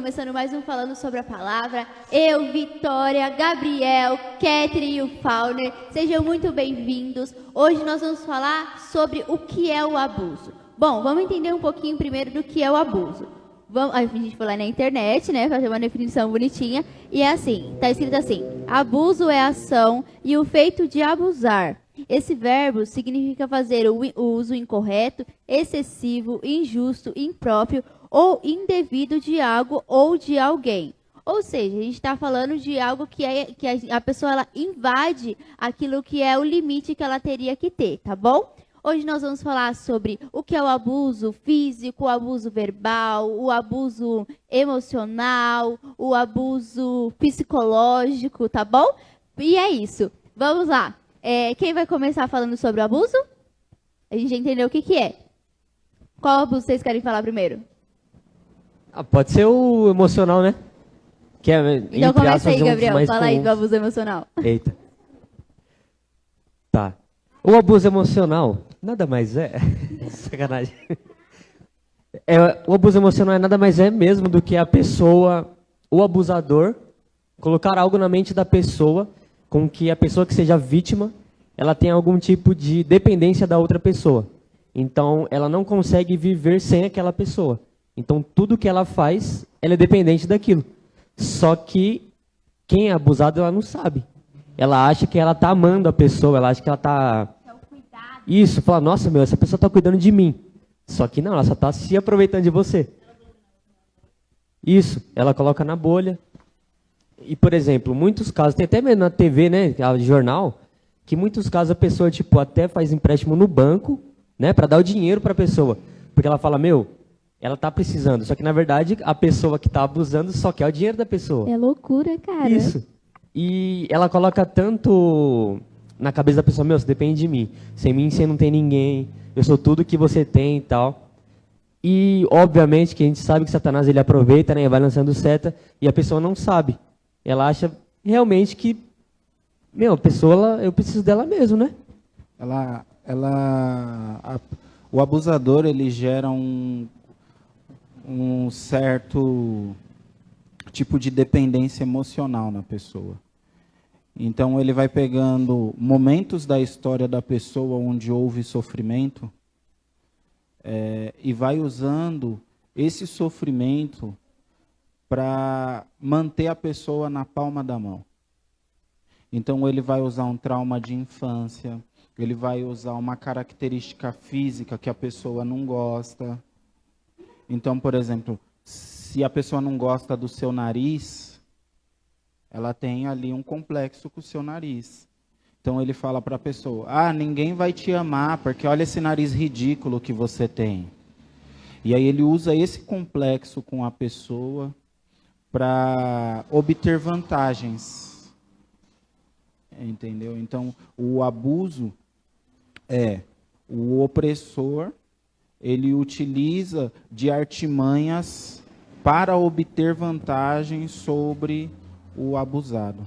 começando mais um Falando sobre a Palavra. Eu, Vitória, Gabriel, Catherine e o Fauner, sejam muito bem-vindos. Hoje nós vamos falar sobre o que é o abuso. Bom, vamos entender um pouquinho primeiro do que é o abuso. A gente foi lá na internet, né, fazer uma definição bonitinha, e é assim, tá escrito assim: abuso é ação e o feito de abusar. Esse verbo significa fazer o uso incorreto, excessivo, injusto, impróprio ou indevido de algo ou de alguém. Ou seja, a gente está falando de algo que a pessoa ela invade aquilo que é o limite que ela teria que ter, tá bom? Hoje nós vamos falar sobre o que é o abuso físico, o abuso verbal, o abuso emocional, o abuso psicológico, tá bom? E é isso. Vamos lá. Quem vai começar falando sobre o abuso? A gente já entendeu o que é. Qual abuso vocês querem falar primeiro? Pode ser o emocional, né? Que é, então começa aí, Gabriel. Fala comuns. aí do abuso emocional. Eita. Tá. O abuso emocional nada mais é... Sacanagem. O abuso emocional nada mais é mesmo do que a pessoa, o abusador, colocar algo na mente da pessoa com que a pessoa que seja vítima, ela tenha algum tipo de dependência da outra pessoa. Então, ela não consegue viver sem aquela pessoa. Então, tudo que ela faz, ela é dependente daquilo. Só que quem é abusado, ela não sabe. Ela acha que ela está amando a pessoa, ela acha que ela está... Isso, fala, nossa, essa pessoa está cuidando de mim. Só que não, ela só está se aproveitando de você. Isso, ela coloca na bolha. E, por exemplo, muitos casos, tem até mesmo na TV, né, jornal, que muitos casos a pessoa, tipo, até faz empréstimo no banco, né, para dar o dinheiro para a pessoa. Porque ela fala, ela está precisando. Só que, na verdade, a pessoa que está abusando só quer o dinheiro da pessoa. É loucura, cara. Isso. E ela coloca tanto na cabeça da pessoa, você depende de mim. Sem mim, você não tem ninguém. Eu sou tudo que você tem e tal. E, obviamente, que a gente sabe que Satanás, ele aproveita, né, vai lançando seta, e a pessoa não sabe. Ela acha realmente que, a pessoa, eu preciso dela mesmo, né? O abusador, ele gera um certo tipo de dependência emocional na pessoa. Então, ele vai pegando momentos da história da pessoa onde houve sofrimento e vai usando esse sofrimento para manter a pessoa na palma da mão. Então, ele vai usar um trauma de infância, ele vai usar uma característica física que a pessoa não gosta. Então, por exemplo, se a pessoa não gosta do seu nariz, ela tem ali um complexo com o seu nariz. Então, ele fala para a pessoa, ninguém vai te amar, porque olha esse nariz ridículo que você tem. E aí ele usa esse complexo com a pessoa para obter vantagens. Entendeu? Então, o abuso é o opressor, ele utiliza de artimanhas para obter vantagens sobre o abusado.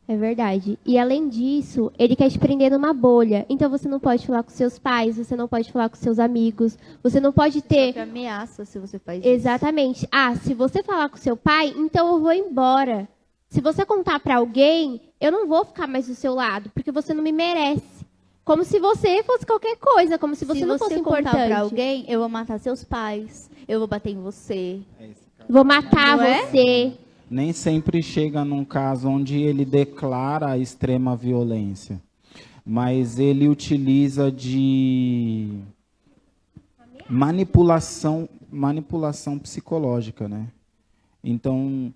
É verdade. E além disso, ele quer te prender numa bolha. Então você não pode falar com seus pais, você não pode falar com seus amigos, você não pode ter... Você ameaça se você faz Exatamente. isso. Se você falar com seu pai, então eu vou embora. Se você contar para alguém, eu não vou ficar mais do seu lado, porque você não me merece. Como se você fosse qualquer coisa, como se você não fosse importante. Se você contar para alguém, eu vou matar seus pais, eu vou bater em você. Vou matar você. Nem sempre chega num caso onde ele declara a extrema violência, mas ele utiliza de manipulação psicológica, né? Então,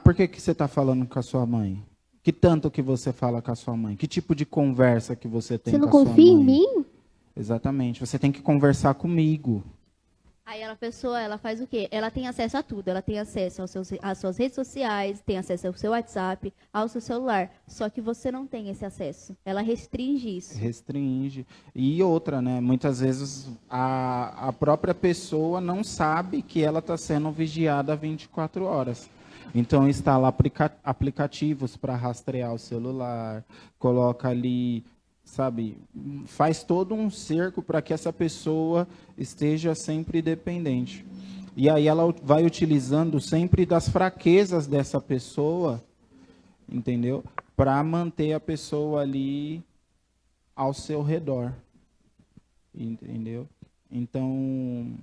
por que você está falando com a sua mãe? Que tanto que você fala com a sua mãe? Que tipo de conversa que você tem com a sua mãe? Você não confia em mim? Exatamente, você tem que conversar comigo. Aí a pessoa, ela faz o quê? Ela tem acesso a tudo. Ela tem acesso às suas redes sociais, tem acesso ao seu WhatsApp, ao seu celular. Só que você não tem esse acesso. Ela restringe isso. Restringe. E outra, né? Muitas vezes a própria pessoa não sabe que ela está sendo vigiada 24 horas. Então, instala aplicativos para rastrear o celular, coloca ali, sabe, faz todo um cerco para que essa pessoa esteja sempre dependente. E aí ela vai utilizando sempre das fraquezas dessa pessoa, entendeu? Para manter a pessoa ali ao seu redor, entendeu? Então,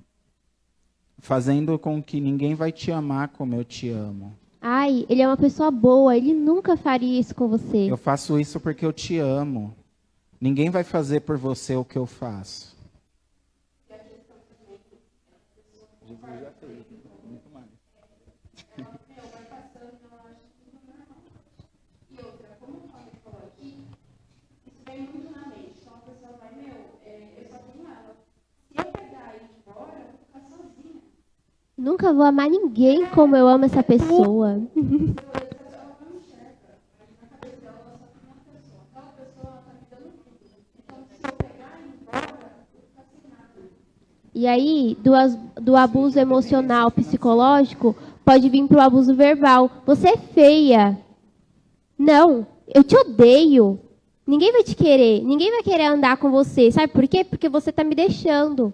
fazendo com que ninguém vai te amar como eu te amo. Ai, ele é uma pessoa boa, ele nunca faria isso com você. Eu faço isso porque eu te amo. Ninguém vai fazer por você o que eu faço. Nunca vou amar ninguém como eu amo essa pessoa. E aí, do abuso emocional, psicológico, pode vir para o abuso verbal. Você é feia. Não, eu te odeio. Ninguém vai te querer. Ninguém vai querer andar com você. Sabe por quê? Porque você está me deixando.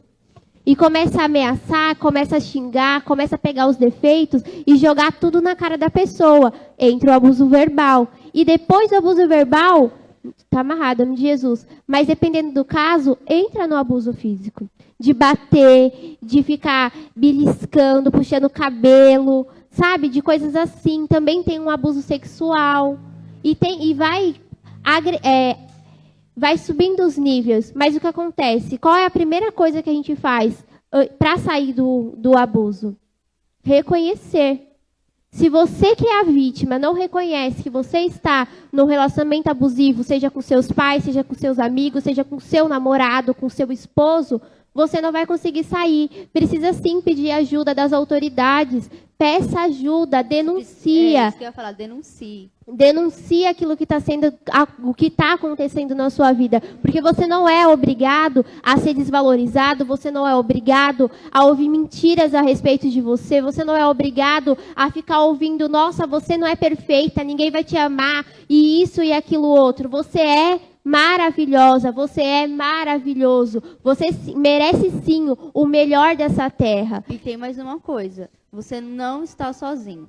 E começa a ameaçar, começa a xingar, começa a pegar os defeitos e jogar tudo na cara da pessoa. Entra o abuso verbal. E depois do abuso verbal, está amarrado, em nome de Jesus. Mas dependendo do caso, entra no abuso físico. De bater, de ficar beliscando, puxando o cabelo, sabe? De coisas assim. Também tem um abuso sexual. E vai subindo os níveis. Mas o que acontece? Qual é a primeira coisa que a gente faz para sair do abuso? Reconhecer. Se você que é a vítima não reconhece que você está num relacionamento abusivo, seja com seus pais, seja com seus amigos, seja com seu namorado, com seu esposo, você não vai conseguir sair. Precisa sim pedir ajuda das autoridades. Peça ajuda, denuncia. É isso que eu ia falar, denuncie. Denuncia aquilo que o que está acontecendo na sua vida. Porque você não é obrigado a ser desvalorizado, você não é obrigado a ouvir mentiras a respeito de você, você não é obrigado a ficar ouvindo, nossa, você não é perfeita, ninguém vai te amar, e isso e aquilo outro. Você é maravilhosa, você é maravilhoso, você merece sim o melhor dessa terra. E tem mais uma coisa, você não está sozinho.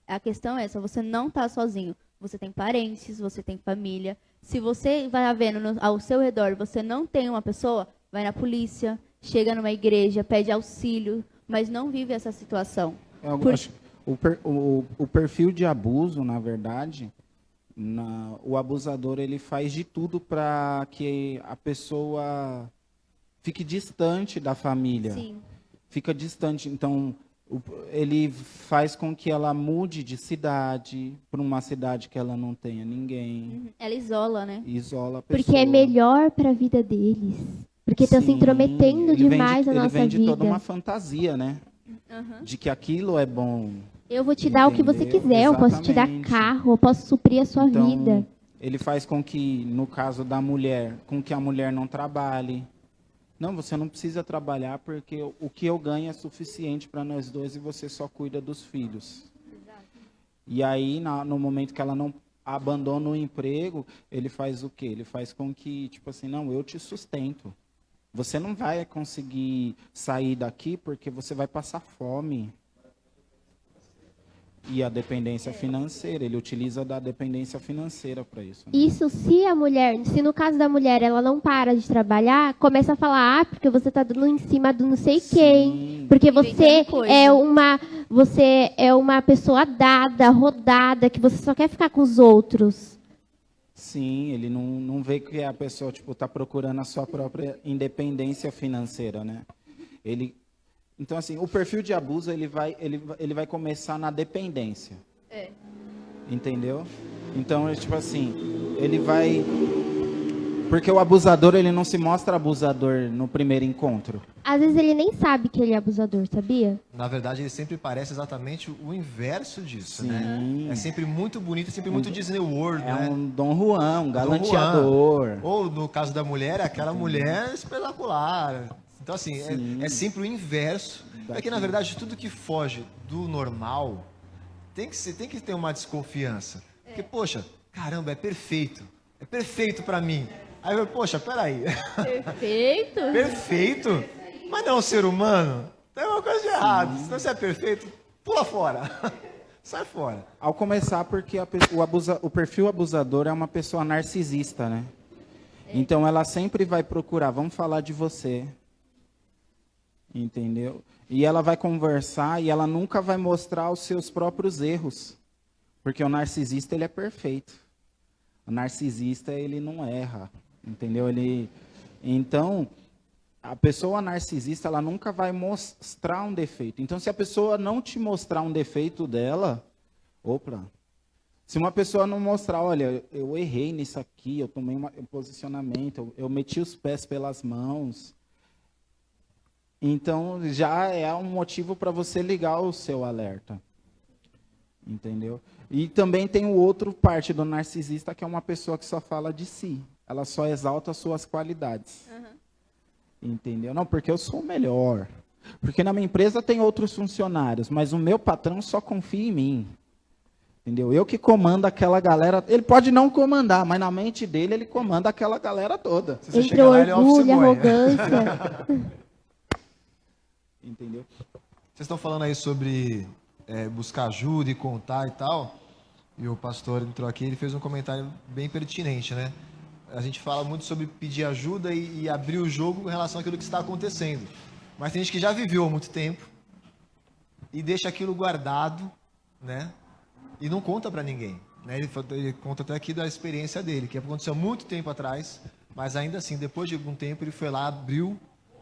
A questão é essa, você não está sozinho. Você tem parentes, você tem família. Se você vai vendo ao seu redor, você não tem uma pessoa, vai na polícia, chega numa igreja, pede auxílio, mas não vive essa situação. O perfil de abuso, na verdade, o abusador ele faz de tudo para que a pessoa fique distante da família. Sim. Fica distante, então ele faz com que ela mude de cidade para uma cidade que ela não tenha ninguém. Ela isola, né? Isola a pessoa. Porque é melhor para a vida deles. Porque está se intrometendo demais na nossa vida. Ele vende toda uma fantasia, né? De que aquilo é bom. Eu vou te dar o que você quiser, eu posso te dar carro, eu posso suprir a sua vida. Ele faz com que, no caso da mulher, com que a mulher não trabalhe. Não, você não precisa trabalhar porque o que eu ganho é suficiente para nós dois e você só cuida dos filhos. Exato. E aí, no momento que ela não abandona o emprego, ele faz o quê? Ele faz com que, tipo assim, não, eu te sustento. Você não vai conseguir sair daqui porque você vai passar fome. E a dependência financeira, ele utiliza da dependência financeira para isso. Né? Isso, se no caso da mulher ela não para de trabalhar, começa a falar, porque você está dando em cima do não sei quem, porque você é uma pessoa dada, rodada, que você só quer ficar com os outros. Sim, ele não vê que a pessoa está procurando a sua própria independência financeira, né? Então, assim, o perfil de abuso, ele vai começar na dependência. É. Entendeu? Então, tipo assim, ele vai... Porque o abusador, ele não se mostra abusador no primeiro encontro. Às vezes ele nem sabe que ele é abusador, sabia? Na verdade, ele sempre parece exatamente o inverso disso, né? É sempre muito bonito, sempre muito Disney World, né? É um Dom Juan, um galanteador. Ou, no caso da mulher, é aquela mulher espetacular. Então, assim, é sempre o inverso. É que, na verdade, tudo que foge do normal tem que ter uma desconfiança. Porque, poxa, caramba, é perfeito. É perfeito pra mim. Aí eu, poxa, peraí. Perfeito? Perfeito? Mas não é um ser humano? Tem uma coisa de errado. Se você é perfeito, pula fora. Sai fora. Ao começar, porque o perfil abusador é uma pessoa narcisista, né? Então, ela sempre vai procurar, vamos falar de você. Entendeu? E ela vai conversar e ela nunca vai mostrar os seus próprios erros. Porque o narcisista, ele é perfeito. O narcisista, ele não erra. Entendeu? Então, a pessoa narcisista, ela nunca vai mostrar um defeito. Então, se a pessoa não te mostrar um defeito dela, se uma pessoa não mostrar, olha, eu errei nisso aqui, eu tomei um posicionamento, eu meti os pés pelas mãos, então já é um motivo para você ligar o seu alerta. Entendeu? E também tem o outro parte do narcisista, que é uma pessoa que só fala de si. Ela só exalta as suas qualidades. Entendeu? Não, porque eu sou o melhor. Porque na minha empresa tem outros funcionários, mas o meu patrão só confia em mim. Entendeu? Eu que comando aquela galera. Ele pode não comandar, mas na mente dele ele comanda aquela galera toda. Se você Entre chegar lá, ele é office orgulho, boy. arrogância. Entendeu? Vocês estão falando aí sobre buscar ajuda e contar e tal. E o pastor entrou aqui, ele fez um comentário bem pertinente, né? A gente fala muito sobre pedir ajuda e abrir o jogo em relação àquilo que está acontecendo. Mas tem gente que já viveu há muito tempo e deixa aquilo guardado, né? E não conta para ninguém. Né? Ele conta até aqui da experiência dele, que aconteceu há muito tempo atrás, mas ainda assim, depois de algum tempo, ele foi lá, abriu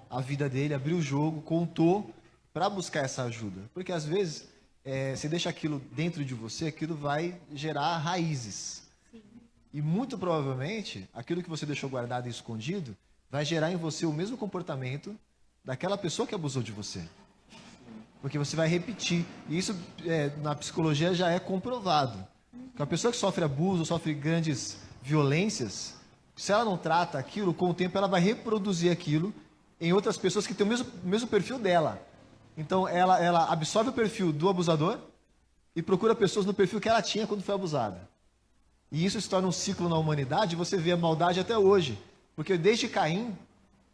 a vida dele, abriu o jogo, contou para buscar essa ajuda. Porque às vezes, você deixa aquilo dentro de você, aquilo vai gerar raízes. E muito provavelmente, aquilo que você deixou guardado e escondido, vai gerar em você o mesmo comportamento daquela pessoa que abusou de você. Porque você vai repetir. E isso, na psicologia, já é comprovado. Que a pessoa que sofre abuso, sofre grandes violências, se ela não trata aquilo, com o tempo ela vai reproduzir aquilo em outras pessoas que têm o mesmo perfil dela. Então, ela absorve o perfil do abusador e procura pessoas no perfil que ela tinha quando foi abusada. E isso se torna um ciclo na humanidade, e você vê a maldade até hoje. Porque desde Caim,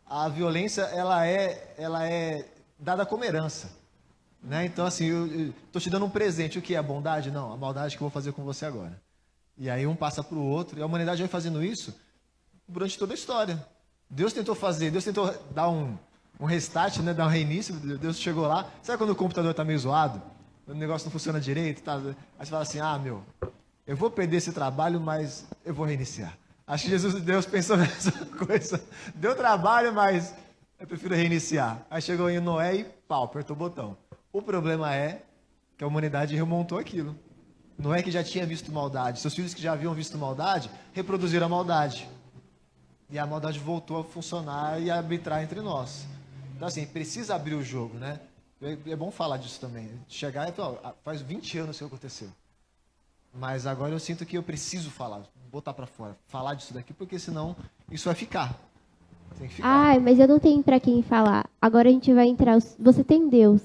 a violência ela é dada como herança. Né? Então, assim, eu estou te dando um presente. O que é a bondade? Não, a maldade que eu vou fazer com você agora. E aí um passa para o outro, e a humanidade vai fazendo isso durante toda a história. Deus tentou dar um restart, né? Dar um reinício, Deus chegou lá. Sabe quando o computador está meio zoado? O negócio não funciona direito? Tá? Aí você fala assim, eu vou perder esse trabalho, mas eu vou reiniciar. Acho que Deus pensou nessa coisa. Deu trabalho, mas eu prefiro reiniciar. Aí chegou em Noé e apertou o botão. O problema é que a humanidade remontou aquilo. Noé que já tinha visto maldade, seus filhos que já haviam visto maldade, reproduziram a maldade. E a maldade voltou a funcionar e a arbitrar entre nós. Então, assim, precisa abrir o jogo, né? É bom falar disso também. Chegar e falar, faz 20 anos que aconteceu. Mas agora eu sinto que eu preciso falar, botar pra fora, falar disso daqui, porque senão isso vai ficar. Tem que ficar. Ai, mas eu não tenho pra quem falar. Agora a gente vai entrar. Você tem Deus.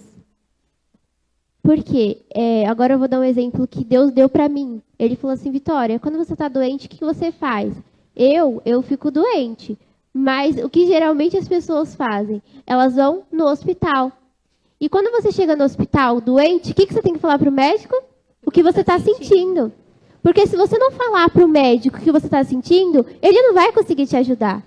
Por quê? Agora eu vou dar um exemplo que Deus deu pra mim. Ele falou assim, Vitória, quando você tá doente, o que você faz? Eu fico doente. Mas o que geralmente as pessoas fazem? Elas vão no hospital. E quando você chega no hospital doente, o que você tem que falar pro médico? O que você está sentindo. Porque se você não falar para o médico o que você está sentindo, ele não vai conseguir te ajudar.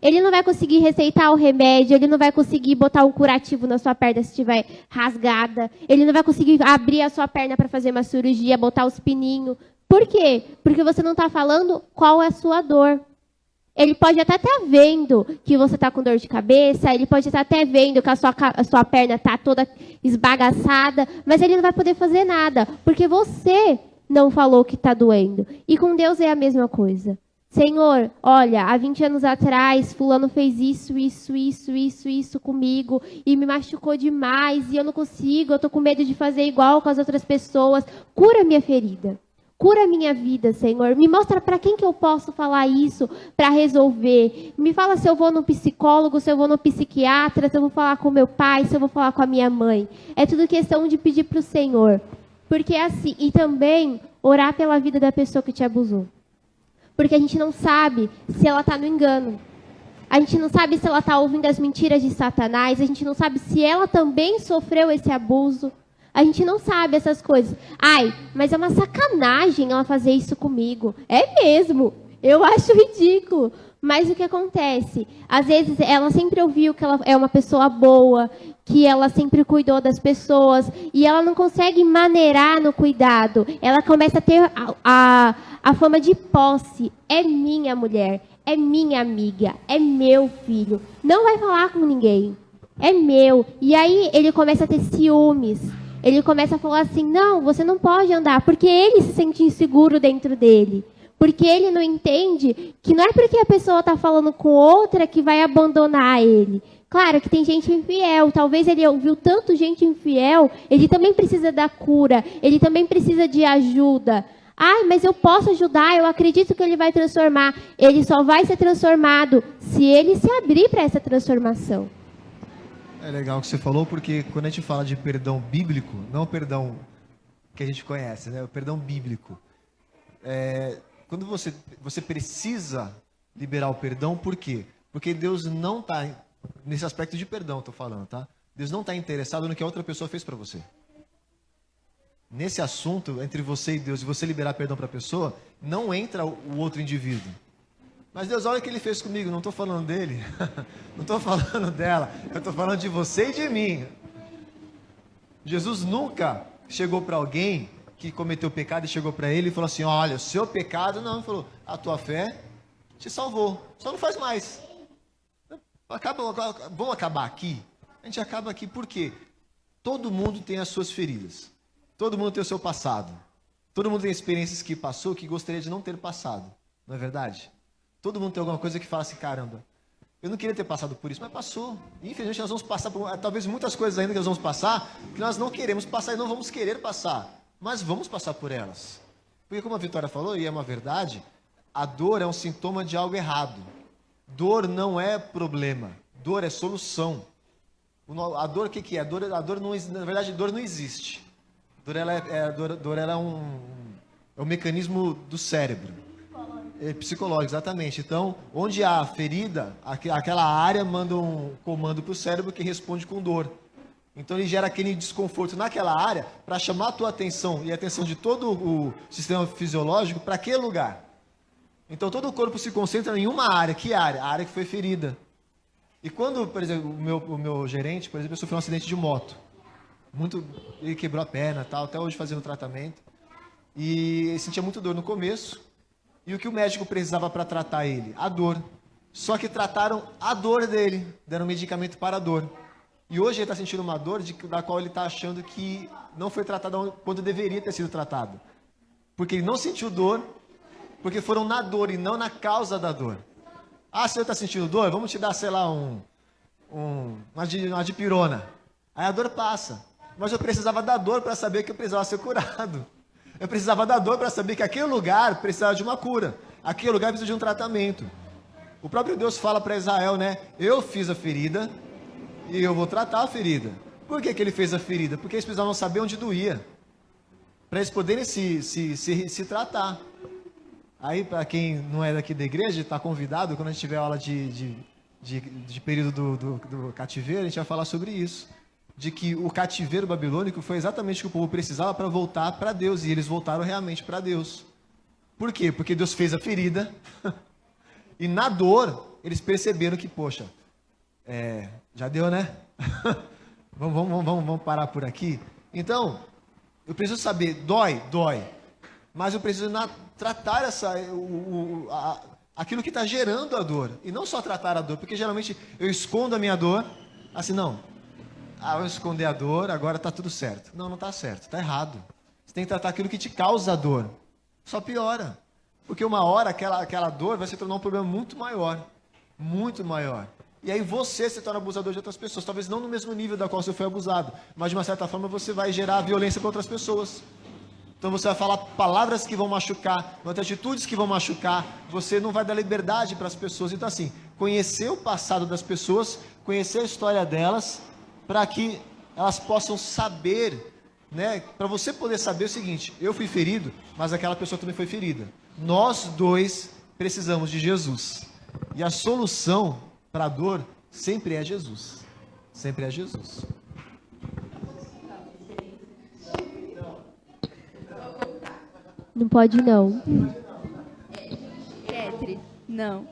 Ele não vai conseguir receitar o remédio, ele não vai conseguir botar um curativo na sua perna se estiver rasgada, ele não vai conseguir abrir a sua perna para fazer uma cirurgia, botar os pininhos. Por quê? Porque você não está falando qual é a sua dor. Ele pode até estar vendo que você está com dor de cabeça, ele pode estar até vendo que a sua perna está toda esbagaçada, mas ele não vai poder fazer nada, porque você não falou que está doendo. E com Deus é a mesma coisa. Senhor, olha, há 20 anos atrás, fulano fez isso comigo, e me machucou demais, e eu não consigo, eu estou com medo de fazer igual com as outras pessoas. Cura minha ferida. Cura a minha vida, Senhor. Me mostra para quem que eu posso falar isso para resolver. Me fala se eu vou no psicólogo, se eu vou no psiquiatra, se eu vou falar com meu pai, se eu vou falar com a minha mãe. É tudo questão de pedir para o Senhor. Porque assim, e também orar pela vida da pessoa que te abusou. Porque a gente não sabe se ela está no engano. A gente não sabe se ela está ouvindo as mentiras de Satanás. A gente não sabe se ela também sofreu esse abuso. A gente não sabe essas coisas. Ai, mas é uma sacanagem ela fazer isso comigo. É mesmo. Eu acho ridículo. Mas o que acontece? Às vezes ela sempre ouviu que ela é uma pessoa boa, que ela sempre cuidou das pessoas, e ela não consegue maneirar no cuidado. Ela começa a ter a fama de posse. É minha mulher, é minha amiga, é meu filho. Não vai falar com ninguém. É meu. E aí ele começa a ter ciúmes. Ele começa a falar assim, não, você não pode andar, porque ele se sente inseguro dentro dele. Porque ele não entende que não é porque a pessoa está falando com outra que vai abandonar ele. Claro que tem gente infiel, talvez ele ouviu tanto gente infiel, ele também precisa da cura, ele também precisa de ajuda. Ah, mas eu posso ajudar, eu acredito que ele vai transformar. Ele só vai ser transformado se ele se abrir para essa transformação. É legal o que você falou, porque quando a gente fala de perdão bíblico, não o perdão que a gente conhece, né? O perdão bíblico. Quando você precisa liberar o perdão, por quê? Porque Deus não está, nesse aspecto de perdão, estou falando, tá? Deus não está interessado no que a outra pessoa fez para você. Nesse assunto, entre você e Deus, e você liberar perdão para a pessoa, não entra o outro indivíduo. Mas Deus, olha o que ele fez comigo, não estou falando dele, não estou falando dela, eu estou falando de você e de mim. Jesus nunca chegou para alguém que cometeu pecado e chegou para ele e falou assim, olha, o seu pecado, não, ele falou, a tua fé te salvou, só não faz mais. Vamos acabar aqui? A gente acaba aqui por quê? Todo mundo tem as suas feridas, todo mundo tem o seu passado, todo mundo tem experiências que passou que gostaria de não ter passado, não é verdade? Todo mundo tem alguma coisa que fala assim, caramba, eu não queria ter passado por isso, mas passou. E, infelizmente nós vamos passar por talvez muitas coisas ainda que nós vamos passar, que nós não queremos passar e não vamos querer passar. Mas vamos passar por elas. Porque como a Vitória falou, e é uma verdade, a dor é um sintoma de algo errado. Dor não é problema, dor é solução. A dor, o que é? A dor não, na verdade, dor não existe. Dor ela é um mecanismo do cérebro. É psicológico, exatamente. Então, onde há ferida, aquela área manda um comando para o cérebro que responde com dor. Então, ele gera aquele desconforto naquela área para chamar a tua atenção e a atenção de todo o sistema fisiológico para aquele lugar. Então, todo o corpo se concentra em uma área. Que área? A área que foi ferida. E quando, por exemplo, o meu gerente, por exemplo, sofreu um acidente de moto. Ele quebrou a perna, tal, até hoje fazendo tratamento. E ele sentia muito dor no começo. E o que o médico precisava para tratar ele? A dor. Só que trataram a dor dele, deram medicamento para a dor. E hoje ele está sentindo uma dor da qual ele está achando que não foi tratado quando deveria ter sido tratado. Porque ele não sentiu dor, porque foram na dor e não na causa da dor. Ah, você está sentindo dor? Vamos te dar, sei lá, uma dipirona. Aí a dor passa. Mas eu precisava da dor para saber que eu precisava ser curado. Eu precisava da dor para saber que aquele lugar precisava de uma cura. Aquele lugar precisa de um tratamento. O próprio Deus fala para Israel, né? Eu fiz a ferida e eu vou tratar a ferida. Por que ele fez a ferida? Porque eles precisavam saber onde doía. Para eles poderem se tratar. Aí, para quem não é daqui da igreja, está convidado, quando a gente tiver aula de período do cativeiro, a gente vai falar sobre isso. De que o cativeiro babilônico foi exatamente o que o povo precisava para voltar para Deus. E eles voltaram realmente para Deus. Por quê? Porque Deus fez a ferida. E na dor, eles perceberam que, poxa, já deu, né? vamos parar por aqui. Então, eu preciso saber, dói. Mas eu preciso tratar aquilo que está gerando a dor. E não só tratar a dor, porque geralmente eu escondo a minha dor, assim, não. Ah, vou esconder a dor, agora está tudo certo. Não está certo, está errado. Você tem que tratar aquilo que te causa a dor. Só piora. Porque uma hora aquela dor vai se tornar um problema muito maior. Muito maior. E aí você se torna abusador de outras pessoas. Talvez não no mesmo nível da qual você foi abusado. Mas de uma certa forma você vai gerar violência para outras pessoas. Então você vai falar palavras que vão machucar, vai ter atitudes que vão machucar. Você não vai dar liberdade para as pessoas. Então assim, conhecer o passado das pessoas, conhecer a história delas, para que elas possam saber, né? Para você poder saber o seguinte, eu fui ferido, mas aquela pessoa também foi ferida. Nós dois precisamos de Jesus. E a solução para a dor, sempre é Jesus. Sempre é Jesus. Não pode, não. Ketri, não.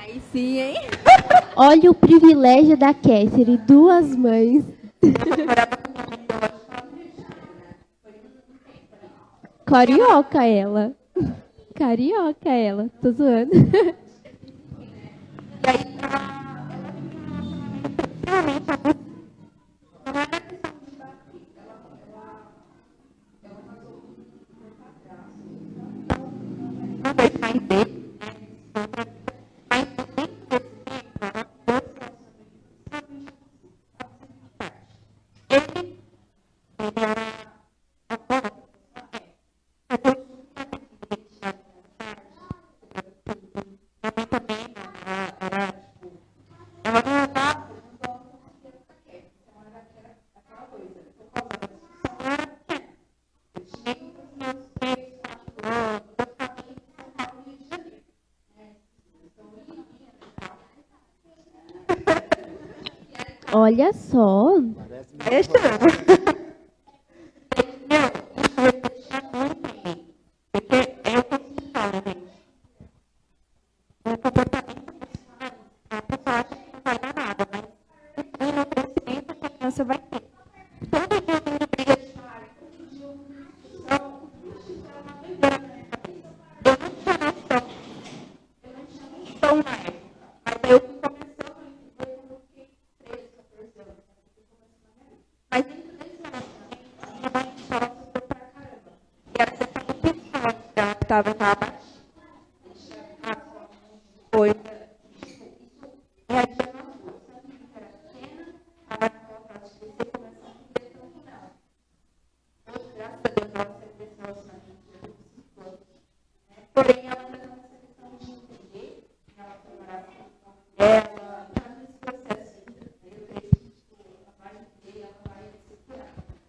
Aí sim, hein? Olha o privilégio da Catherine, 2 mães. Carioca ela. Carioca ela. Tô zoando. Olha só.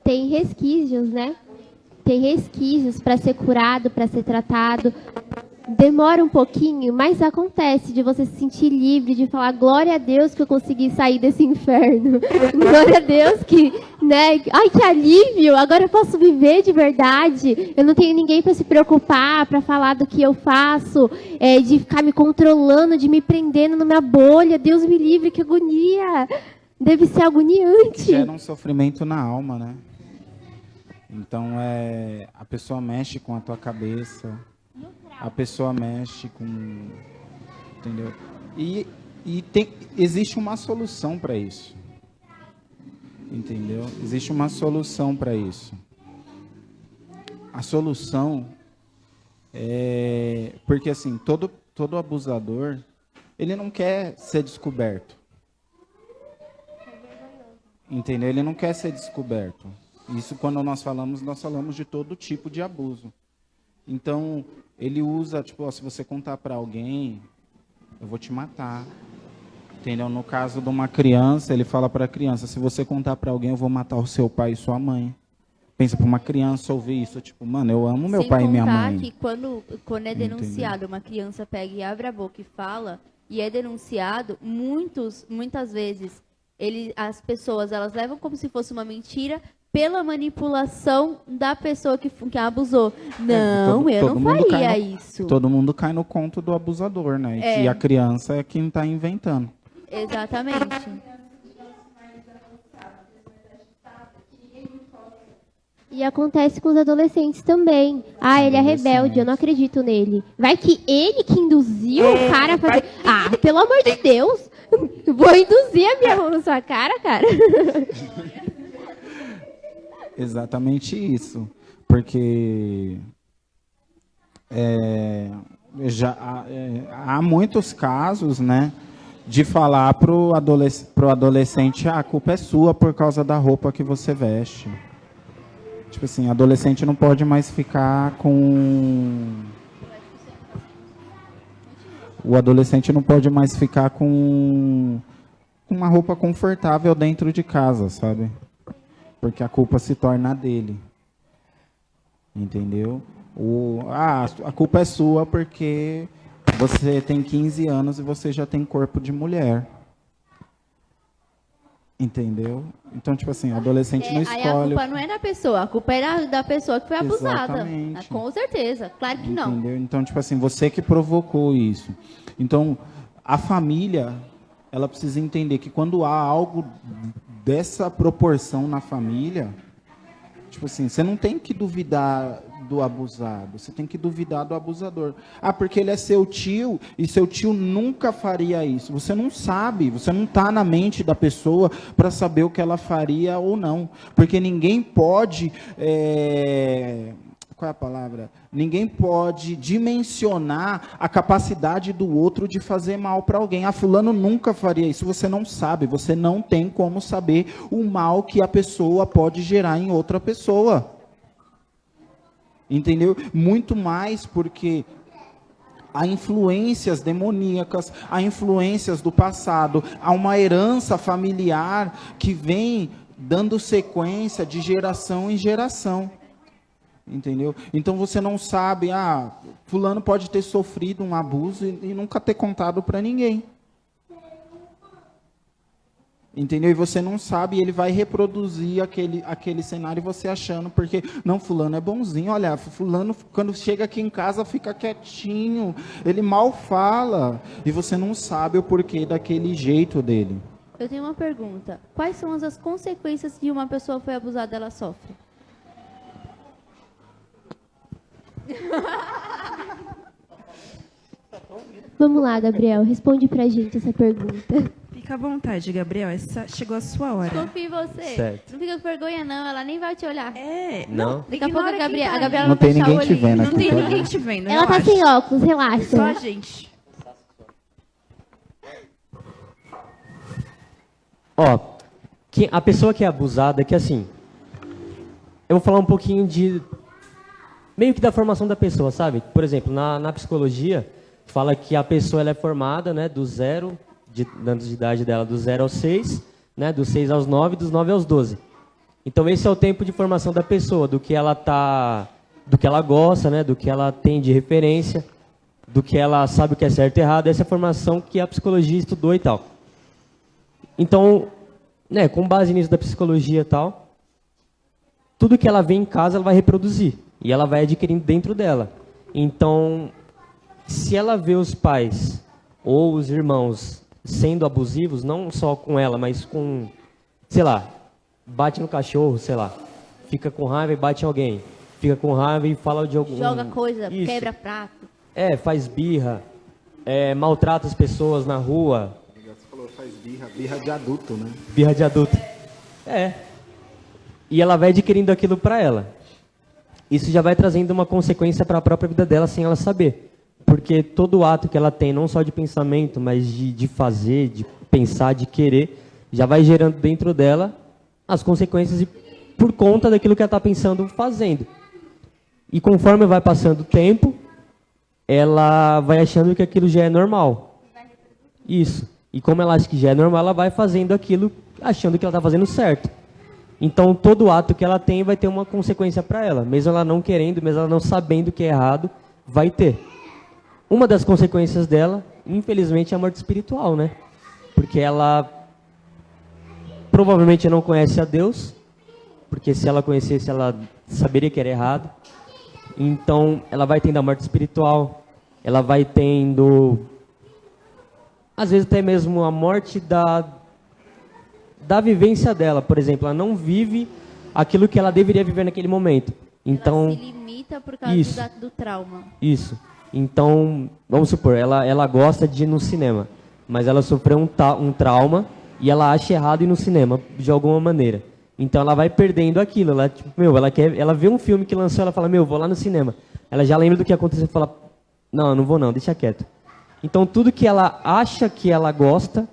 Tem resquícios, né? Tem resquícios para ser curado, para ser tratado. Demora um pouquinho, mas acontece de você se sentir livre, de falar glória a Deus que eu consegui sair desse inferno. Glória a Deus que, né? Ai, que alívio! Agora eu posso viver de verdade. Eu não tenho ninguém para se preocupar, para falar do que eu faço, de ficar me controlando, de me prendendo numa bolha. Deus me livre, que agonia! Deve ser agoniante. Gera um sofrimento na alma, né? Então, a pessoa mexe com a tua cabeça, a pessoa mexe com... Entendeu? E existe uma solução para isso. Entendeu? Existe uma solução para isso. A solução é... Porque, assim, todo abusador, ele não quer ser descoberto. Entendeu? Ele não quer ser descoberto. Isso, quando nós falamos de todo tipo de abuso. Então, ele usa, tipo, ó, se você contar para alguém, eu vou te matar. Entendeu? No caso de uma criança, ele fala para a criança, se você contar para alguém, eu vou matar o seu pai e sua mãe. Pensa para uma criança ouvir isso, tipo, mano, eu amo meu pai e minha mãe. Sem contar que quando é denunciado, uma criança pega e abre a boca e fala, e é denunciado, muitas vezes, as pessoas, elas levam como se fosse uma mentira, pela manipulação da pessoa que abusou. Não, eu não faria isso. Todo mundo cai no conto do abusador, né? E a criança é quem está inventando. Exatamente. E acontece com os adolescentes também. Ah, ele é rebelde, eu não acredito nele. Vai que ele que induziu o cara a fazer... Ah, pelo amor de Deus! Vou induzir a minha mão na sua cara, cara. Exatamente isso, porque há muitos casos, né, de falar pro adolescente, a culpa é sua por causa da roupa que você veste. Tipo assim, adolescente não pode mais ficar com... O adolescente não pode mais ficar com uma roupa confortável dentro de casa, sabe? Porque a culpa se torna dele. Entendeu? A culpa é sua porque você tem 15 anos e você já tem corpo de mulher. Entendeu? Então, tipo assim, o adolescente não Aí escolhe. a culpa não é da pessoa, a culpa é da pessoa que foi abusada. Exatamente. Com certeza, claro que não. Entendeu? Então, tipo assim, você que provocou isso. Então, a família, ela precisa entender que quando há algo dessa proporção na família, tipo assim, você não tem que duvidar do abusado, você tem que duvidar do abusador. Porque ele é seu tio e seu tio nunca faria isso. Você não sabe, você não está na mente da pessoa para saber o que ela faria ou não. Porque ninguém pode... Qual é a palavra? Ninguém pode dimensionar a capacidade do outro de fazer mal para alguém. Fulano nunca faria isso. Você não sabe, você não tem como saber o mal que a pessoa pode gerar em outra pessoa. Entendeu? Muito mais porque há influências demoníacas, há influências do passado, há uma herança familiar que vem dando sequência de geração em geração. Entendeu? Então você não sabe, fulano pode ter sofrido um abuso e nunca ter contado para ninguém. Entendeu? E você não sabe, e ele vai reproduzir aquele cenário, e você achando, porque, não, fulano é bonzinho, olha, fulano, quando chega aqui em casa, fica quietinho, ele mal fala, e você não sabe o porquê daquele jeito dele. Eu tenho uma pergunta. Quais são as consequências que uma pessoa foi abusada, ela sofre? Vamos lá, Gabriel, responde pra gente essa pergunta. Fica à vontade, Gabriel. Chegou a sua hora. Confio em você. Certo. Não fica com vergonha, não. Ela nem vai te olhar. Não? Daqui a pouco a ignora quem Gabriela, tá a Gabriela Não vai tem fechar ninguém o te olhinho. vendo Não aqui. tem Pode- ninguém te vendo. Ela tá relaxa. sem óculos, relaxa. Só a gente. Ó, a pessoa que é abusada, que assim, eu vou falar um pouquinho meio que da formação da pessoa, sabe? Por exemplo, na psicologia, fala que a pessoa ela é formada, né, do zero, anos de idade dela, do 0 aos 6, né, dos 6 aos 9, dos 9 aos 12. Então esse é o tempo de formação da pessoa, do que ela gosta, né, do que ela tem de referência, do que ela sabe o que é certo e errado, essa é a formação que a psicologia estudou e tal. Então, né, com base nisso da psicologia e tal, tudo que ela vê em casa ela vai reproduzir e ela vai adquirindo dentro dela. Então, se ela vê os pais ou os irmãos sendo abusivos, não só com ela, mas com, sei lá, bate no cachorro, sei lá, fica com raiva e bate em alguém, fica com raiva e fala de algum... Joga coisa, Isso. quebra prato. Faz birra, maltrata as pessoas na rua. Você falou, faz birra de adulto, né? Birra de adulto. E ela vai adquirindo aquilo para ela. Isso já vai trazendo uma consequência para a própria vida dela sem ela saber. Porque todo ato que ela tem, não só de pensamento, mas de fazer, de pensar, de querer, já vai gerando dentro dela as consequências por conta daquilo que ela está pensando, fazendo. E conforme vai passando o tempo, ela vai achando que aquilo já é normal. Isso. E como ela acha que já é normal, ela vai fazendo aquilo achando que ela está fazendo certo. Então, todo ato que ela tem vai ter uma consequência para ela. Mesmo ela não querendo, mesmo ela não sabendo que é errado, vai ter. Uma das consequências dela, infelizmente, é a morte espiritual, né? Porque ela provavelmente não conhece a Deus, porque se ela conhecesse, ela saberia que era errado. Então, ela vai tendo a morte espiritual, ela vai tendo, às vezes até mesmo a morte da vivência dela. Por exemplo, ela não vive aquilo que ela deveria viver naquele momento. Então, Ela se limita por causa isso. do trauma. Isso. Então, vamos supor, ela gosta de ir no cinema, mas ela sofreu um trauma e ela acha errado ir no cinema, de alguma maneira. Então, ela vai perdendo aquilo. Ela, tipo, ela vê um filme que lançou, ela fala, vou lá no cinema. Ela já lembra do que aconteceu e fala, não, eu não vou não, deixa quieto. Então, tudo que ela acha que ela gosta,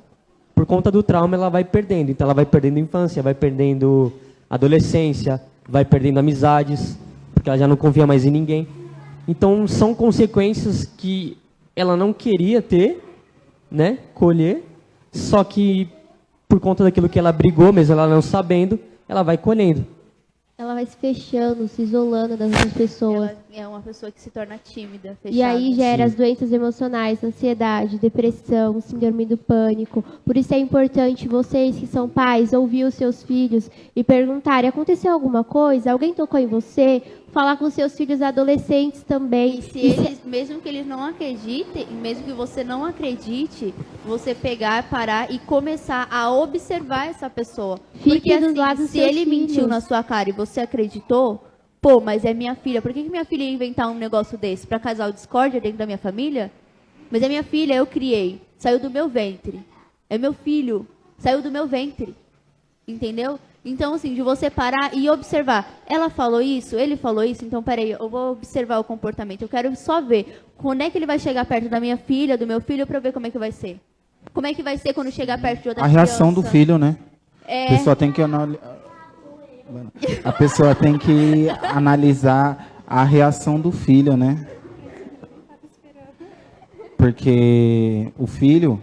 por conta do trauma, ela vai perdendo. Então, ela vai perdendo infância, vai perdendo adolescência, vai perdendo amizades, porque ela já não confia mais em ninguém. Então, são consequências que ela não queria ter, né, colher, só que por conta daquilo que ela brigou, mesmo ela não sabendo, ela vai colhendo. Ela vai vai se fechando, se isolando das outras pessoas. Ela é uma pessoa que se torna tímida, fechada. E aí gera Sim. as doenças emocionais, ansiedade, depressão, síndrome do pânico. Por isso é importante vocês que são pais ouvir os seus filhos e perguntarem: aconteceu alguma coisa? Alguém tocou em você? Falar com seus filhos adolescentes também. E se eles, mesmo que eles não acreditem, mesmo que você não acredite, você pegar, parar e começar a observar essa pessoa. Fique Porque dos assim, lados dos se seus ele mentiu filhos. na sua cara e você acreditou, pô, mas é minha filha. Por que minha filha ia inventar um negócio desse? Pra causar o discórdia dentro da minha família? Mas é minha filha, eu criei. Saiu do meu ventre. É meu filho. Saiu do meu ventre. Entendeu? Então, assim, de você parar e observar. Ela falou isso, ele falou isso, então peraí, eu vou observar o comportamento. Eu quero só ver quando é que ele vai chegar perto da minha filha, do meu filho, pra eu ver como é que vai ser. Como é que vai ser quando chegar perto de outra A reação do criança? filho, né? É. A pessoa tem que a pessoa tem que analisar a reação do filho, né? Porque o filho,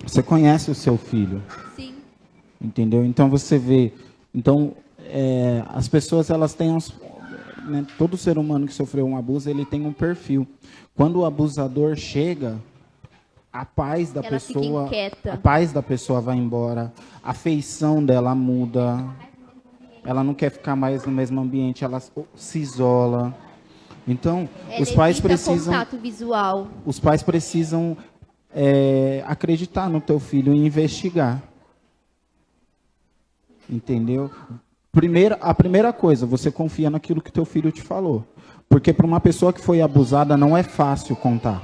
você conhece o seu filho, Sim. entendeu? Então você vê, então as pessoas elas têm né, todo ser humano que sofreu um abuso ele tem um perfil. Quando o abusador chega, a paz da Ela fica pessoa, inquieta. a paz da pessoa vai embora, a feição dela muda, ela não quer ficar mais no mesmo ambiente, ela se isola. Então, Ela os pais evita precisam, contato visual. os pais precisam acreditar no teu filho e investigar. Entendeu? A primeira coisa, você confia naquilo que teu filho te falou. Porque para uma pessoa que foi abusada não é fácil contar.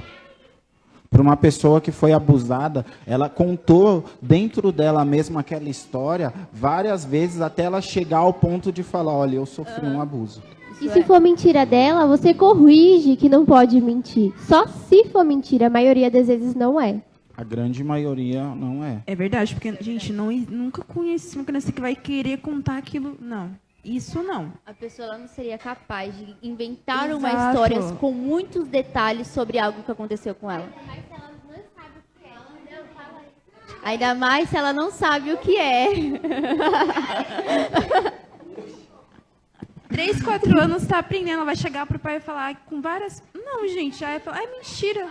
Para uma pessoa que foi abusada, ela contou dentro dela mesma aquela história várias vezes até ela chegar ao ponto de falar: olha, eu sofri um abuso. E se for mentira dela, você corrige que não pode mentir. Só se for mentira, a maioria das vezes não é. A grande maioria não é. É verdade, porque, gente, nunca conheci uma criança que vai querer contar aquilo. Não, isso não. A pessoa ela não seria capaz de inventar uma Exato. história com muitos detalhes sobre algo que aconteceu com ela. Ainda mais se ela não sabe o que é. 3, 4 anos tá aprendendo, ela vai chegar pro pai e falar com várias... Não, gente, aí vai falar, é mentira.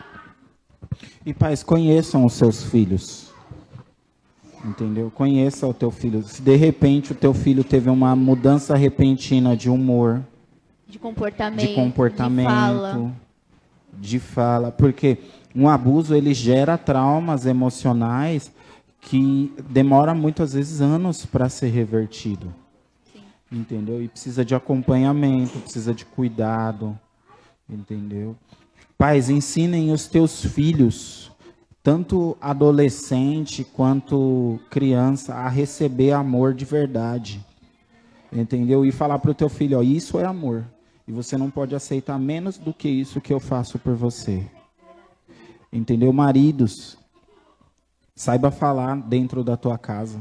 E pais, conheçam os seus filhos. Entendeu? Conheça o teu filho. Se de repente o teu filho teve uma mudança repentina de humor, De comportamento, de fala, porque um abuso ele gera traumas emocionais que demora muitas vezes anos para ser revertido. Sim. Entendeu? E precisa de acompanhamento, precisa de cuidado, entendeu? Pais, ensinem os teus filhos, tanto adolescente quanto criança, a receber amor de verdade, entendeu? E falar para o teu filho: ó, isso é amor, e você não pode aceitar menos do que isso que eu faço por você, entendeu? Maridos, saiba falar dentro da tua casa,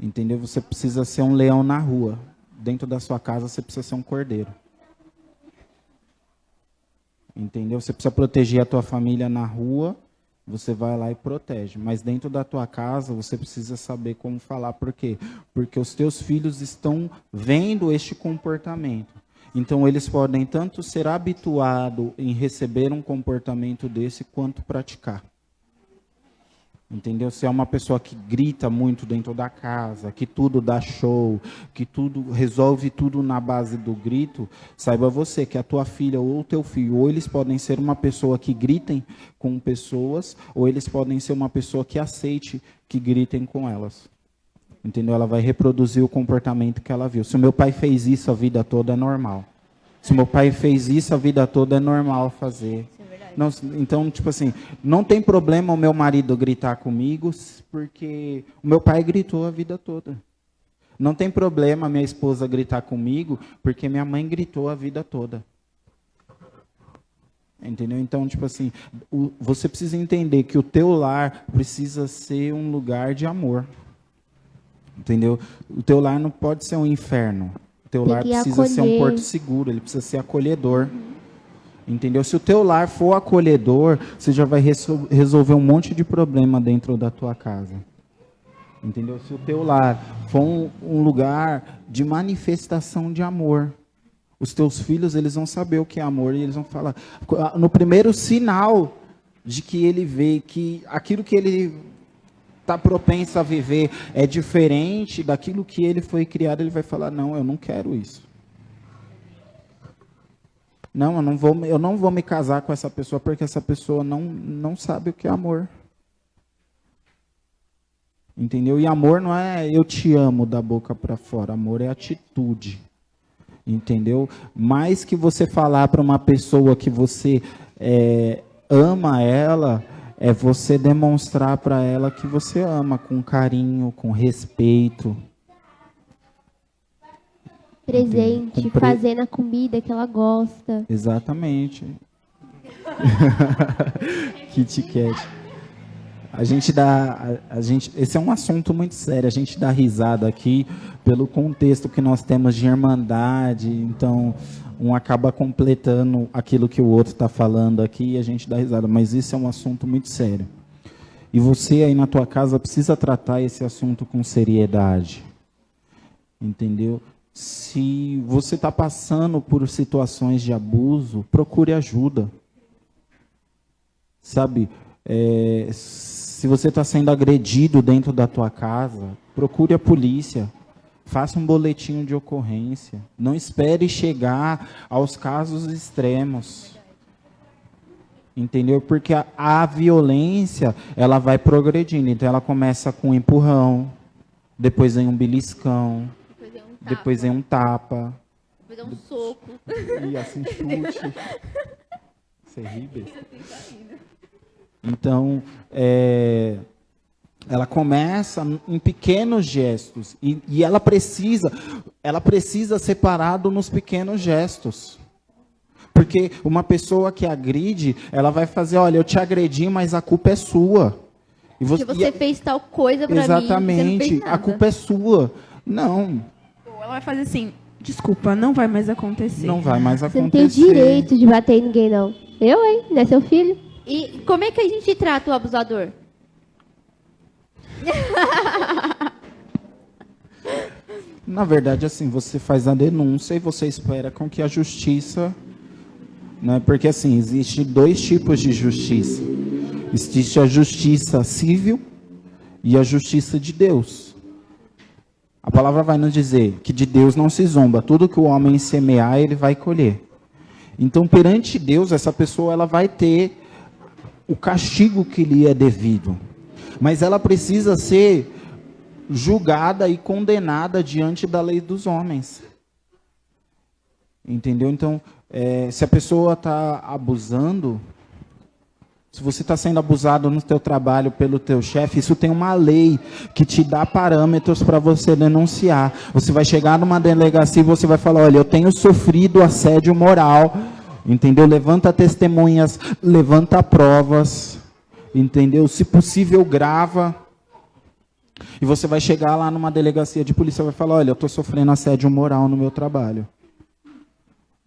entendeu? Você precisa ser um leão na rua, dentro da sua casa você precisa ser um cordeiro. Entendeu? Você precisa proteger a tua família na rua, você vai lá e protege. Mas dentro da tua casa, você precisa saber como falar. Por quê? Porque os teus filhos estão vendo este comportamento. Então, eles podem tanto ser habituados em receber um comportamento desse, quanto praticar. Entendeu? Se é uma pessoa que grita muito dentro da casa, que tudo dá show, que tudo resolve tudo na base do grito, saiba você que a tua filha ou o teu filho, ou eles podem ser uma pessoa que gritem com pessoas, ou eles podem ser uma pessoa que aceite que gritem com elas. Entendeu? Ela vai reproduzir o comportamento que ela viu. Se o meu pai fez isso a vida toda, é normal. Se o meu pai fez isso a vida toda, é normal fazer. Não, então, tipo assim, não tem problema o meu marido gritar comigo, porque o meu pai gritou a vida toda. Não tem problema a minha esposa gritar comigo, porque minha mãe gritou a vida toda. Entendeu? Então, tipo assim, você precisa entender que o teu lar precisa ser um lugar de amor. Entendeu? O teu lar não pode ser um inferno. O teu lar precisa ser um porto seguro, ele precisa ser acolhedor. Entendeu? Se o teu lar for acolhedor, você já vai resolver um monte de problema dentro da tua casa. Entendeu? Se o teu lar for um lugar de manifestação de amor, os teus filhos, eles vão saber o que é amor e eles vão falar. No primeiro sinal de que ele vê que aquilo que ele está propenso a viver é diferente daquilo que ele foi criado, ele vai falar, não, eu não quero isso. Não, eu não vou me casar com essa pessoa porque essa pessoa não sabe o que é amor. Entendeu? E amor não é eu te amo da boca para fora. Amor é atitude. Entendeu? Mais que você falar para uma pessoa que você ama ela, é você demonstrar para ela que você ama com carinho, com respeito. Presente, fazendo a comida que ela gosta. Exatamente. Kit Kat. Esse é um assunto muito sério, a gente dá risada aqui pelo contexto que nós temos de irmandade, então um acaba completando aquilo que o outro está falando aqui e a gente dá risada, mas isso é um assunto muito sério. E você aí na tua casa precisa tratar esse assunto com seriedade, entendeu? Se você está passando por situações de abuso, procure ajuda, sabe? Se você está sendo agredido dentro da tua casa, procure a polícia. Faça um boletim de ocorrência. Não espere chegar aos casos extremos. Entendeu? Porque a violência, ela vai progredindo. Então, ela começa com um empurrão, depois vem um beliscão, depois vem um tapa. Depois é um soco. E assim, chute. Você ri, besta. Então, ela começa em pequenos gestos e ela precisa ser parada nos pequenos gestos. Porque uma pessoa que agride, ela vai fazer, olha, eu te agredi, mas a culpa é sua. Porque você fez tal coisa pra mim, você não fez nada. A culpa é sua. Não. Ou ela vai fazer assim, desculpa, não vai mais acontecer. Não vai mais Você acontecer. não tem direito de bater em ninguém, não. Eu, hein? Não é seu filho? E como é que a gente trata o abusador? Na verdade, assim, você faz a denúncia e você espera com que a justiça... Né, porque, assim, existem dois tipos de justiça. Existe a justiça civil e a justiça de Deus. A palavra vai nos dizer que de Deus não se zomba. Tudo que o homem semear, ele vai colher. Então, perante Deus, essa pessoa ela vai ter o castigo que lhe é devido. Mas ela precisa ser julgada e condenada diante da lei dos homens. Entendeu? Então, se a pessoa está abusando, se você está sendo abusado no teu trabalho pelo teu chefe, isso tem uma lei que te dá parâmetros para você denunciar. Você vai chegar numa delegacia e você vai falar, olha, eu tenho sofrido assédio moral. Entendeu? Levanta testemunhas, levanta provas, entendeu? Se possível, grava. E você vai chegar lá numa delegacia de polícia e vai falar, olha, eu estou sofrendo assédio moral no meu trabalho.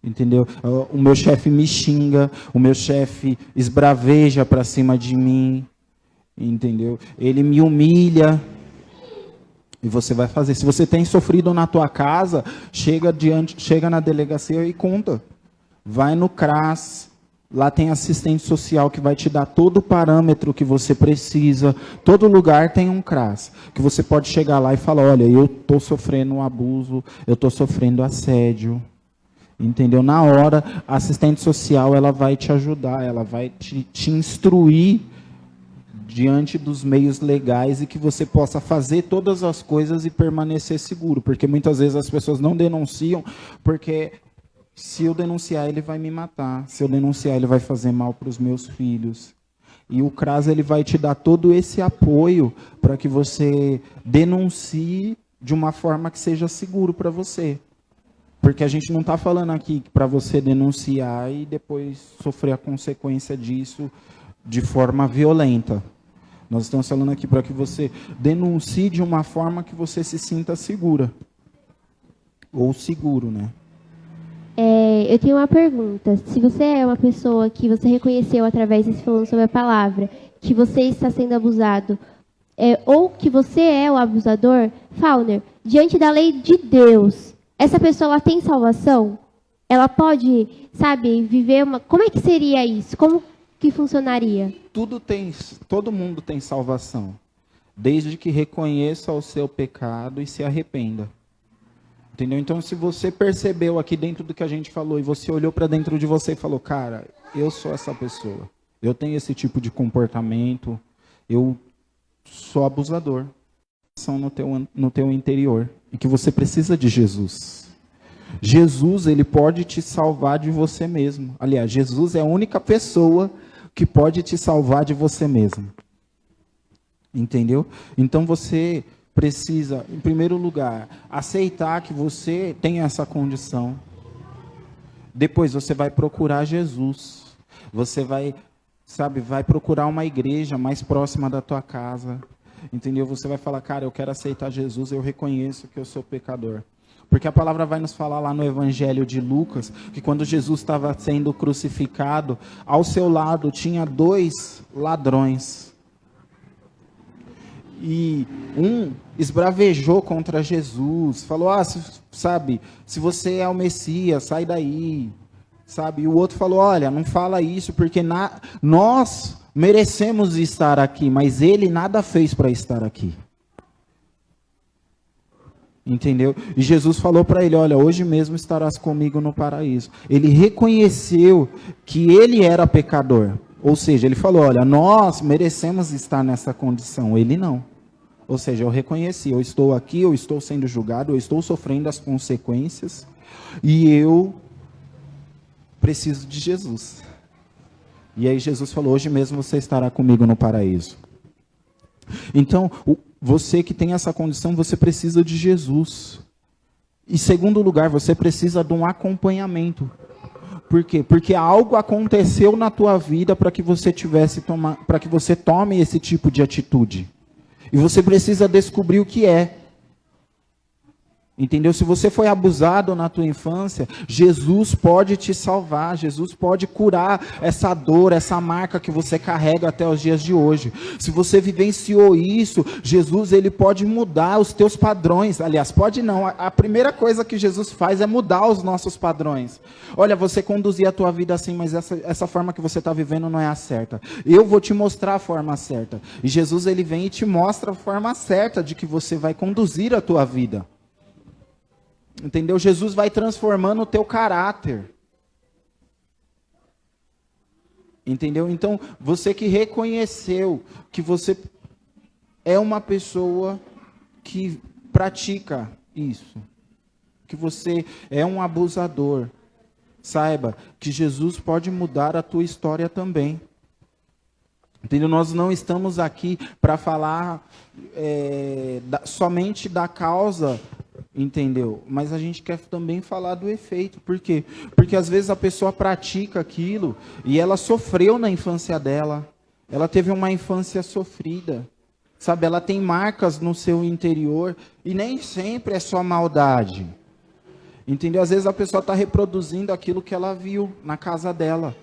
Entendeu? O meu chefe me xinga, o meu chefe esbraveja para cima de mim. Entendeu? Ele me humilha. E você vai fazer. Se você tem sofrido na tua casa, chega na delegacia e conta. Vai no CRAS, lá tem assistente social que vai te dar todo o parâmetro que você precisa. Todo lugar tem um CRAS, que você pode chegar lá e falar, olha, eu estou sofrendo um abuso, eu estou sofrendo assédio. Entendeu? Na hora, a assistente social ela vai te ajudar, ela vai te instruir diante dos meios legais e que você possa fazer todas as coisas e permanecer seguro. Porque muitas vezes as pessoas não denunciam porque... Se eu denunciar, ele vai me matar. Se eu denunciar, ele vai fazer mal para os meus filhos. E o CRAS ele vai te dar todo esse apoio para que você denuncie de uma forma que seja seguro para você. Porque a gente não está falando aqui para você denunciar e depois sofrer a consequência disso de forma violenta. Nós estamos falando aqui para que você denuncie de uma forma que você se sinta segura. Ou seguro, né? Eu tenho uma pergunta. Se você é uma pessoa que você reconheceu através de falando sobre a palavra, que você está sendo abusado, ou que você é o abusador, Fauner, diante da lei de Deus, essa pessoa tem salvação? Ela pode, sabe, viver uma... Como é que seria isso? Como que funcionaria? Todo mundo tem salvação, desde que reconheça o seu pecado e se arrependa. Entendeu? Então, se você percebeu aqui dentro do que a gente falou, e você olhou para dentro de você e falou, cara, eu sou essa pessoa, eu tenho esse tipo de comportamento, eu sou abusador, são no teu interior, e que você precisa de Jesus. Jesus, ele pode te salvar de você mesmo. Aliás, Jesus é a única pessoa que pode te salvar de você mesmo. Entendeu? Então você precisa, em primeiro lugar, aceitar que você tem essa condição. Depois você vai procurar Jesus. Você vai procurar uma igreja mais próxima da tua casa. Entendeu? Você vai falar, cara, eu quero aceitar Jesus, eu reconheço que eu sou pecador. Porque a palavra vai nos falar lá no Evangelho de Lucas, que quando Jesus estava sendo crucificado, ao seu lado tinha 2 ladrões. E um esbravejou contra Jesus, falou, se você é o Messias, sai daí. E o outro falou, olha, não fala isso, porque nós merecemos estar aqui, mas ele nada fez para estar aqui. Entendeu? E Jesus falou para ele, olha, hoje mesmo estarás comigo no paraíso. Ele reconheceu que ele era pecador. Ou seja, ele falou, olha, nós merecemos estar nessa condição, ele não. Ou seja, eu reconheci, eu estou aqui, eu estou sendo julgado, eu estou sofrendo as consequências, e eu preciso de Jesus. E aí Jesus falou, hoje mesmo você estará comigo no paraíso. Então, você que tem essa condição, você precisa de Jesus. Em segundo lugar, você precisa de um acompanhamento. Por quê? Porque algo aconteceu na tua vida para que você tome esse tipo de atitude. E você precisa descobrir o que é. Entendeu? Se você foi abusado na tua infância, Jesus pode te salvar, Jesus pode curar essa dor, essa marca que você carrega até os dias de hoje. Se você vivenciou isso, Jesus, ele pode mudar os teus padrões. Aliás, pode não, a primeira coisa que Jesus faz é mudar os nossos padrões. Olha, você conduzir a tua vida assim, mas essa forma que você está vivendo não é a certa. Eu vou te mostrar a forma certa. E Jesus, ele vem e te mostra a forma certa de que você vai conduzir a tua vida. Entendeu? Jesus vai transformando o teu caráter. Entendeu? Então, você que reconheceu que você é uma pessoa que pratica isso, que você é um abusador, saiba que Jesus pode mudar a tua história também. Entendeu? Nós não estamos aqui para falar somente da causa, entendeu? Mas a gente quer também falar do efeito. Por quê? Porque às vezes a pessoa pratica aquilo e ela sofreu na infância dela. Ela teve uma infância sofrida. Sabe? Ela tem marcas no seu interior e nem sempre é só maldade. Entendeu? Às vezes a pessoa está reproduzindo aquilo que ela viu na casa dela.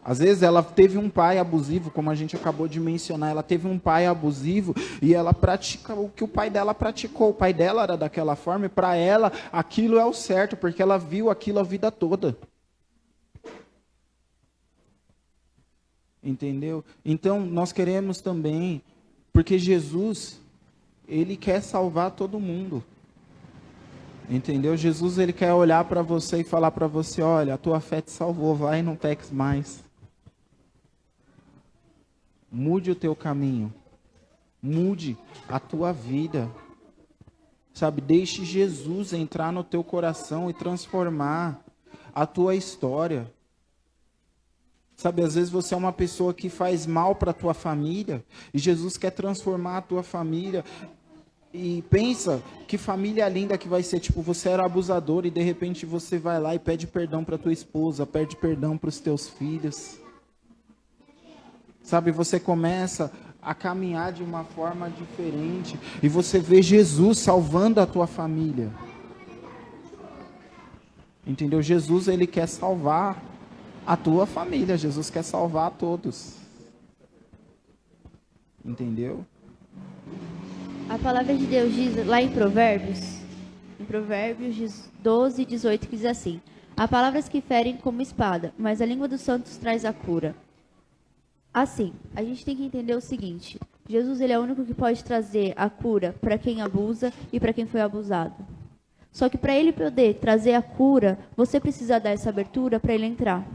Às vezes ela teve um pai abusivo, como a gente acabou de mencionar, ela teve um pai abusivo e ela pratica o que o pai dela praticou. O pai dela era daquela forma e para ela aquilo é o certo, porque ela viu aquilo a vida toda. Entendeu? Então nós queremos também, porque Jesus, ele quer salvar todo mundo. Entendeu? Jesus, ele quer olhar para você e falar para você, olha, a tua fé te salvou, vai e não peques mais. Mude o teu caminho. Mude a tua vida. Sabe, deixe Jesus entrar no teu coração e transformar a tua história. Sabe, às vezes você é uma pessoa que faz mal para a tua família e Jesus quer transformar a tua família. E pensa que família linda que vai ser, tipo, você era abusador e de repente você vai lá e pede perdão para tua esposa, pede perdão para os teus filhos. Sabe, você começa a caminhar de uma forma diferente e você vê Jesus salvando a tua família. Entendeu? Jesus, ele quer salvar a tua família, Jesus quer salvar a todos. Entendeu? A palavra de Deus diz lá em Provérbios 12, 18, que diz assim: há palavras que ferem como espada, mas a língua dos santos traz a cura. Assim, a gente tem que entender o seguinte: Jesus, ele é o único que pode trazer a cura para quem abusa e para quem foi abusado. Só que para ele poder trazer a cura, você precisa dar essa abertura para ele entrar.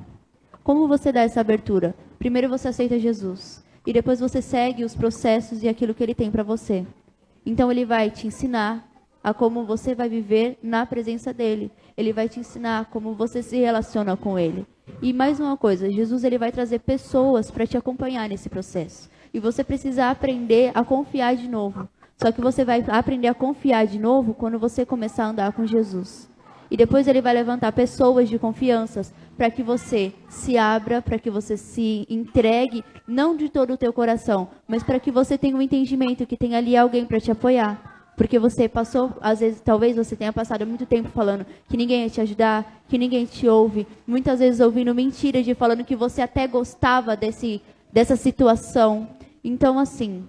Como você dá essa abertura? Primeiro você aceita Jesus. E depois você segue os processos e aquilo que ele tem para você. Então ele vai te ensinar a como você vai viver na presença dele. Ele vai te ensinar como você se relaciona com ele. E mais uma coisa, Jesus, ele vai trazer pessoas para te acompanhar nesse processo. E você precisa aprender a confiar de novo. Só que você vai aprender a confiar de novo quando você começar a andar com Jesus. E depois ele vai levantar pessoas de confiança para que você se abra, para que você se entregue, não de todo o teu coração, mas para que você tenha um entendimento que tem ali alguém para te apoiar. Porque você passou, às vezes, talvez você tenha passado muito tempo falando que ninguém ia te ajudar, que ninguém te ouve, muitas vezes ouvindo mentiras, falando que você até gostava dessa situação. Então, assim,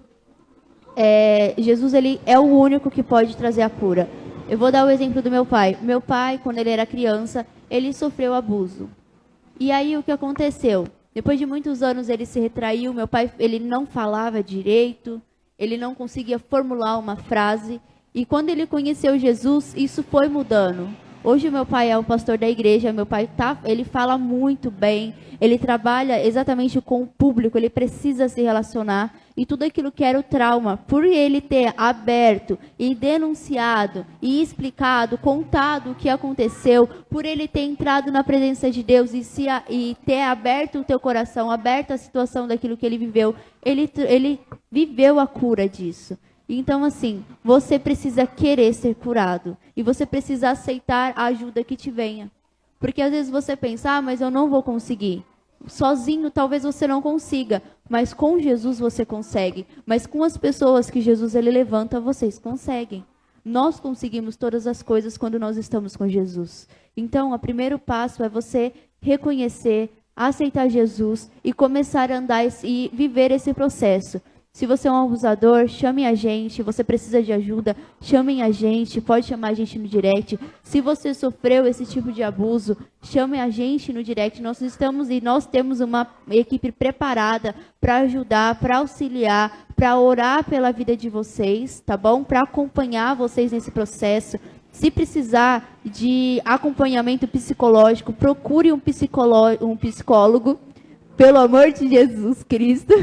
Jesus, ele é o único que pode trazer a cura. Eu vou dar o exemplo do meu pai. Meu pai, quando ele era criança, ele sofreu abuso. E aí, o que aconteceu? Depois de muitos anos, ele se retraiu. Meu pai, ele não falava direito. Ele não conseguia formular uma frase. E quando ele conheceu Jesus, isso foi mudando. Hoje, meu pai é o pastor da igreja. Meu pai, ele fala muito bem. Ele trabalha exatamente com o público. Ele precisa se relacionar. E tudo aquilo que era o trauma, por ele ter aberto e denunciado e explicado, contado o que aconteceu, por ele ter entrado na presença de Deus e ter aberto o teu coração, aberto a situação daquilo que ele viveu, ele viveu a cura disso. Então, assim, você precisa querer ser curado e você precisa aceitar a ajuda que te venha. Porque às vezes você pensa, mas eu não vou conseguir. Sozinho talvez você não consiga, mas com Jesus você consegue. Mas com as pessoas que Jesus ele levanta, vocês conseguem. Nós conseguimos todas as coisas quando nós estamos com Jesus. Então, o primeiro passo é você reconhecer, aceitar Jesus e começar a andar e viver esse processo. Se você é um abusador, chame a gente. Você precisa de ajuda, chamem a gente. Pode chamar a gente no direct. Se você sofreu esse tipo de abuso, chame a gente no direct. Nós temos uma equipe preparada para ajudar, para auxiliar, para orar pela vida de vocês, tá bom? Para acompanhar vocês nesse processo. Se precisar de acompanhamento psicológico, procure um psicólogo. Pelo amor de Jesus Cristo.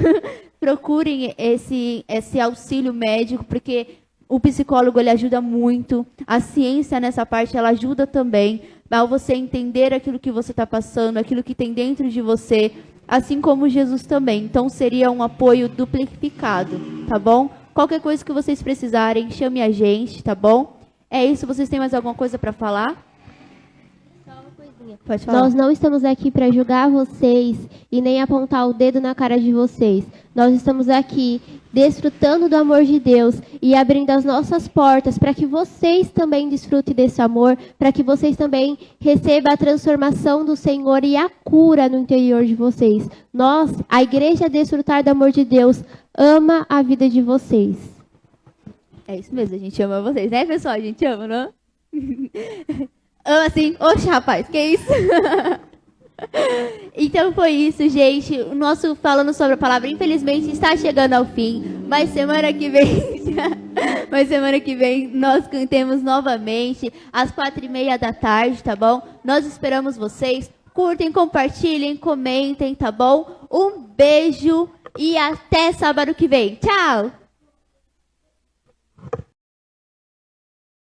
Procurem esse auxílio médico, porque o psicólogo ele ajuda muito. A ciência nessa parte ela ajuda também ao você entender aquilo que você está passando, aquilo que tem dentro de você, assim como Jesus também. Então seria um apoio duplicado, tá bom? Qualquer coisa que vocês precisarem, chame a gente, tá bom? É isso. Vocês têm mais alguma coisa para falar? Pode falar. Nós não estamos aqui para julgar vocês e nem apontar o dedo na cara de vocês. Nós estamos aqui desfrutando do amor de Deus e abrindo as nossas portas para que vocês também desfrutem desse amor, para que vocês também recebam a transformação do Senhor e a cura no interior de vocês. Nós, a Igreja Desfrutar do Amor de Deus, ama a vida de vocês. É isso mesmo, a gente ama vocês, né, pessoal? A gente ama, não? Assim, oxe, rapaz, que isso? Então foi isso, gente. O nosso Falando Sobre a Palavra, infelizmente, está chegando ao fim. Mas semana que vem nós cantemos novamente às 4:30 da tarde, tá bom? Nós esperamos vocês. Curtem, compartilhem, comentem, tá bom? Um beijo e até sábado que vem. Tchau!